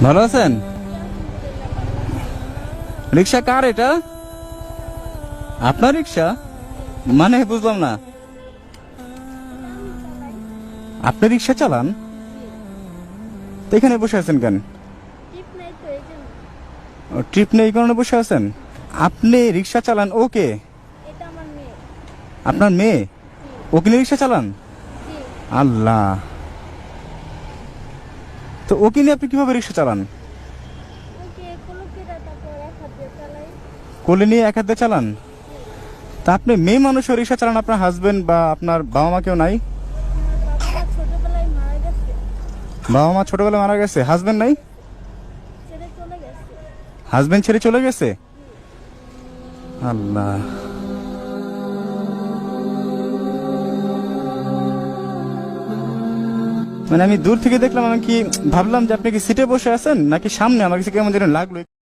ভালো আছেন? রিক্সা কার এটা? আপনার রিক্সা? মানে বুঝলাম না। আপনি রিক্সা চালান? তো এখানে বসে আছেন কেন? ট্রিপ নেই এই কারণে বসে আছেন? আপনি রিক্সা চালান, ওকে? আপনার মেয়ে? ওকে নিয়ে রিক্সা চালান? আল্লাহ, তো ওকে নিয়ে আপনি কিভাবে রিক্সা চালান? কোলে নিয়ে এক হাতে চালান? তা আপনি মেয়ে মানুষ রিক্সা চালান, আপনার হাজবেন্ড বা আপনার বাবা মা কেউ নাই? বাবা মা ছোটবেলায় মারা গেছে, হাজবেন্ড নাই? হাজবেন্ড ছেড়ে চলে গেছে? আল্লাহ, মানে আমি দূর থেকে দেখলাম, আমি কি ভাবলাম যে আপনি কি সিটে বসে আছেন নাকি সামনে, আমার কাছে কেমন যেন লাগলো।